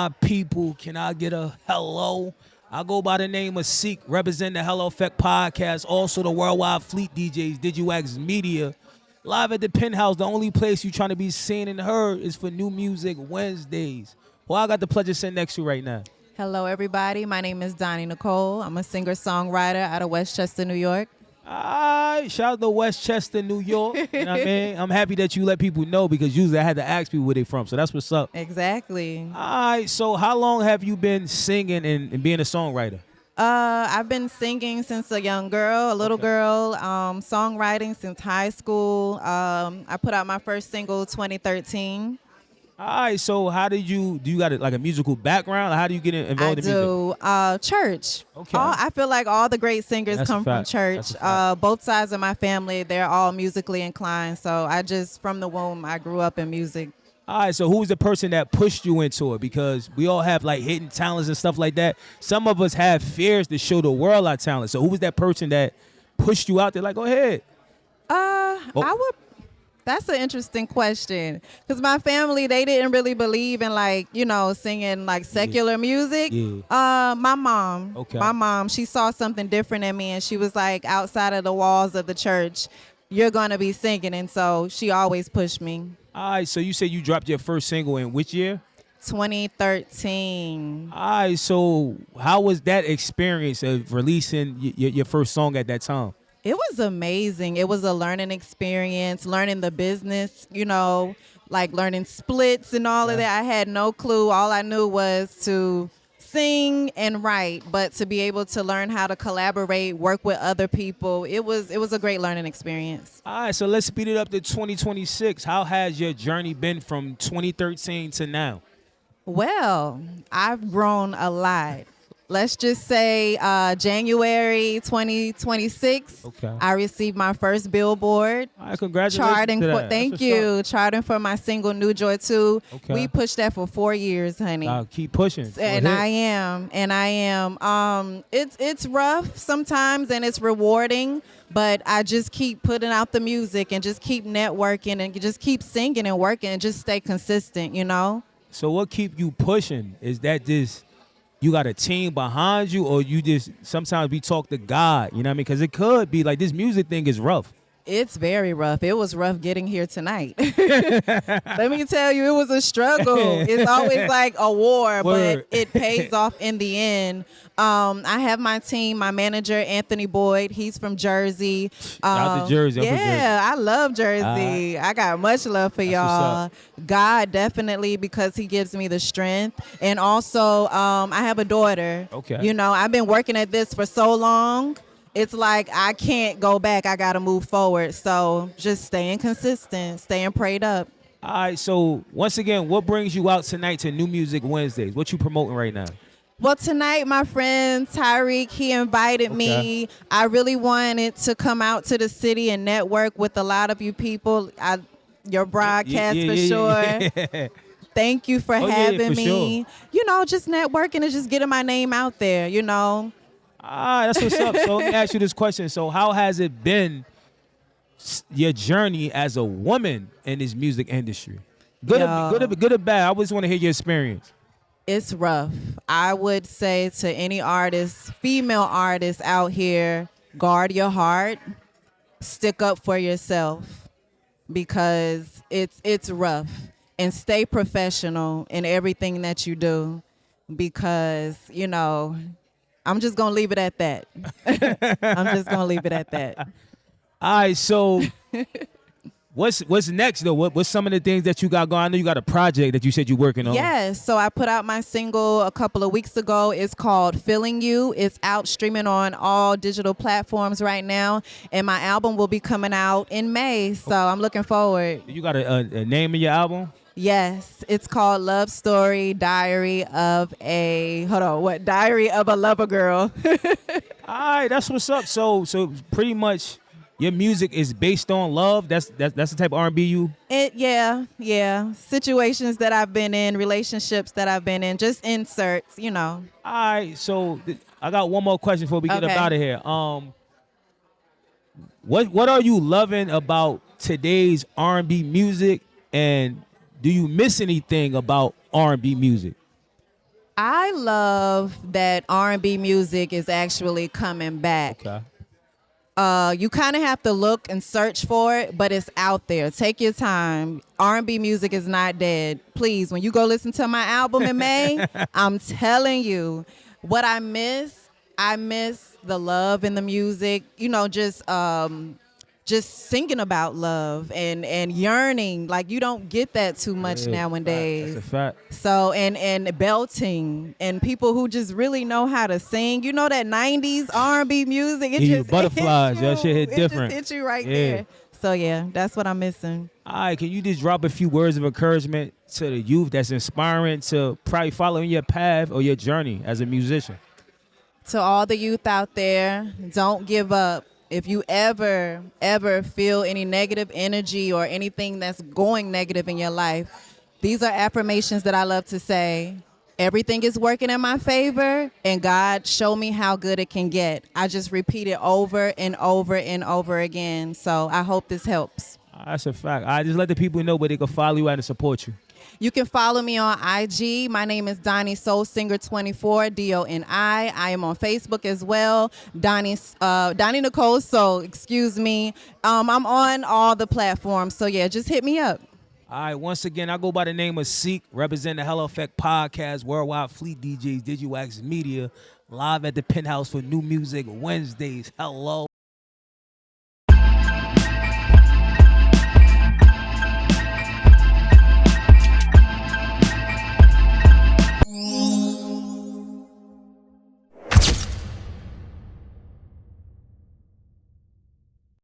my people? Can I get a hello? I go by the name of Seek, represent the Hello Effect podcast, also the Worldwide Fleet DJs, Did You Ask Media. Live at the Penthouse, the only place you trying to be seen and heard is for New Music Wednesdays. Well, I got the pleasure sitting next to you right now. Hello, everybody. My name is Doni Nicole. I'm a singer-songwriter out of Westchester, New York. All right, shout out to Westchester, New York. You know what I mean? I'm happy that you let people know because usually I had to ask people where they from, so that's what's up. Exactly. All right, so how long have you been singing and being a songwriter? I've been singing since a young girl, a little girl, songwriting since high school. I put out my first single 2013. All right, so how did do you got like a musical background? How do you get involved in music? I do. Church. Okay. I feel like all the great singers That's a come from fact. church. That's a fact. Both sides of my family, they're all musically inclined. So from the womb, I grew up in music. All right, so who was the person that pushed you into it? Because we all have like hidden talents and stuff like that. Some of us have fears to show the world our talent. So who was that person that pushed you out there? Like, go ahead. That's an interesting question because my family, they didn't really believe in singing like secular music. Yeah. My mom, Okay. She saw something different in me and she was like, outside of the walls of the church, you're going to be singing. And so she always pushed me. All right, so you said you dropped your first single in which year? 2013. All right, so how was that experience of releasing your first song at that time? It was amazing. It was a learning experience, learning the business, like learning splits and all of that. I had no clue. All I knew was to sing and write, but to be able to learn how to collaborate, work with other people, it was a great learning experience. All right, so let's speed it up to 2026. How has your journey been from 2013 to now? Well, I've grown a lot. Let's just say January 2026, Okay. I received my first Billboard. All right, congratulations Charting to for, that. thank That's you. what's Charting for my single New Joy 2. Okay. We pushed that for 4 years, honey. Keep pushing. Go And ahead. I am. It's rough sometimes and it's rewarding, but I just keep putting out the music and just keep networking and just keep singing and working and just stay consistent, So what keep you pushing? Is that just you got a team behind you, or you just sometimes we talk to God? You know what I mean? Because it could be like this music thing is rough. It's very rough. It was rough getting here tonight. Let me tell you, it was a struggle. It's always like a war, Word. but it pays off in the end. I have my team, my manager, Anthony Boyd. He's from Jersey. Out to Jersey. I'm from Jersey. Yeah, I love Jersey. I got much love for That's y'all. what's God, definitely, because he gives me the strength. And also, I have a daughter. Okay. I've been working at this for so long. It's like I can't go back. I got to move forward. So just staying consistent, staying prayed up. All right, so once again, what brings you out tonight to New Music Wednesdays? What you promoting right now? Well, tonight, my friend Tyreek, he invited me. I really wanted to come out to the city and network with a lot of you people. Your broadcast for sure. Yeah. Thank you for yeah, having for me. Just networking and just getting my name out there, That's what's up. So let me ask you this question. So how has it been, your journey as a woman in this music industry? Good or bad? I just want to hear your experience. It's rough. I would say to any artist, female artists out here, guard your heart, stick up for yourself because it's rough, and stay professional in everything that you do because, I'm just going to leave it at that. I'm just going to leave it at that. All right, so what's next though? What's some of the things that you got going? I know you got a project that you said you're working on. Yes, so I put out my single a couple of weeks ago. It's called Feeling You. It's out streaming on all digital platforms right now, and my album will be coming out in May, so I'm looking forward. You got a name of your album? Yes, it's called Love Story, Diary of a Lover Girl. All right, that's what's up. So pretty much your music is based on love. That's the type of R&B you. Yeah. Situations that I've been in, relationships that I've been in, just inserts, All right, so I got one more question before we get up out of here. What are you loving about today's R&B music, and do you miss anything about R&B music? I love that R&B music is actually coming back. Okay. You kind of have to look and search for it, but it's out there. Take your time. R&B music is not dead. Please, when you go listen to my album in May, I'm telling you, what I miss the love in the music. You know, just singing about love and yearning. Like, you don't get that too much Yeah, nowadays. That's a fact. So and belting and people who just really know how to sing. You know that 90s R&B music. It Give you just butterflies. It hits That shit hit you. different. It just hit you right Yeah. there. So yeah, that's what I'm missing. All right, can you just drop a few words of encouragement to the youth that's inspiring to probably follow in your path or your journey as a musician? To all the youth out there, don't give up. If you ever feel any negative energy or anything that's going negative in your life, these are affirmations that I love to say. Everything is working in my favor, and God show me how good it can get. I just repeat it over and over and over again. So I hope this helps. That's a fact. I just let the people know where they can follow you at and support you. You can follow me on IG. My name is Doni Soul Singer 24, Doni. I am on Facebook as well. Doni Nicole Soul, excuse me. I'm on all the platforms. So yeah, just hit me up. All right, once again, I go by the name of Seek, represent the Hello Effect Podcast, Worldwide Fleet DJs, DigiWax Media, live at the Penthouse for New Music Wednesdays. Hello.